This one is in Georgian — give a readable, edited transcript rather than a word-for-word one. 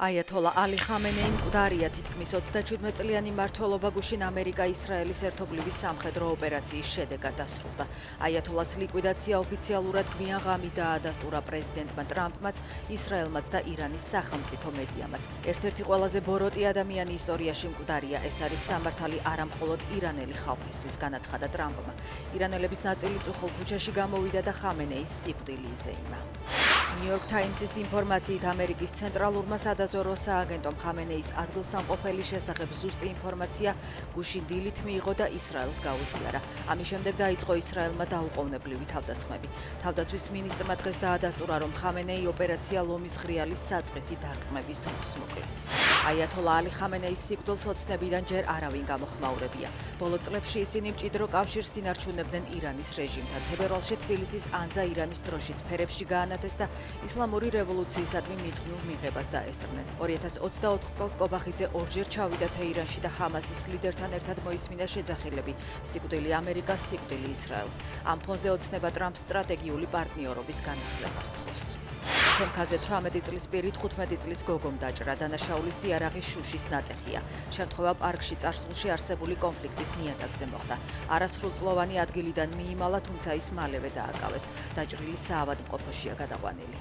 აიათოლა ალი ხამენეი მკვდარია თითქმის 37 წლიანი მმართველობა გუშინ ამერიკა-ისრაელის ერთობლივი სამხედრო ოპერაციის შედეგად დასრულდა. აიათოლას ლიკვიდაცია ოფიციალურად გვიან ღამით დაადასტურა პრეზიდენტმა ტრამპმაც, ისრაელმაც და ირანის სახელმწიფო მედიამაც. ერთ-ერთი ყველაზე ბოროტი ადამიანი ისტორიაში მკვდარია, ეს არის სამართალი არა მხოლოდ ირანელი ხალხისთვის, განაცხადა ტრამპმა. ირანელების ნაწილი წუხელ ქუჩაში გამოვიდა და ხამენეის სიკვდილი იზეიმა. New York Times-ის ინფორმაციით ამერიკის ცენტრალურმა სადაზვერვო სააგენტომ ხამენეის ადგილსამყოფელი შესახებ ზუსტი ინფორმაცია გუშინ დილით მიიღო და ისრაელს გაუზიარა. ამის შემდეგ დაიწყო ისრაელმა დაუყოვნებლივი თავდასხმები. თავდაცვის მინისტრმა დღეს დაადასტურა, რომ ხამენეი ოპერაცია ლომის ღრიალის საწყისი დარტყმების დროს მოკლეს. აიათოლა ალი ხამენეის სიკვდილს ოცნებიდან ჯერ არავინ გამოხმაურებია. ბოლო წლებში ისინი მჭიდრო კავშირს ინარჩუნებდნენ ირანის რეჟიმთან. თებერვალში თბილისის ანძა ირანის დროშის ფერებში გაანათეს და ისლამური რევოლუციისადმი მიძღვნილ მიღებას დაესწრნენ. 2024 წელს კობახიძე ორჯერ ჩავიდა თეირანში და ჰამასის ლიდერთან ერთად მოისმინა შეძახილები. სიკვდილი ამერიკას, სიკვდილი ისრაელს. ამ ფონზე ოცნება ტრამპს სტრატეგიული პარტნიორობის განახლებას თხოვს. თემქაზე 18 წლის პირით 15 წლის გოგომ დაჭრა. დანაშაულის იარაღი შუშის ნატეხია. შემთხვევა პარკში წარსულში არსებული კონფლიქტის ნიადაგზე მოხდა. არასრულწლოვანი ადგილიდან მიიმალა, თუმცა ის მალევე დააკავეს. დაჭრილი საავადმყოფოშია გადაყვანილი.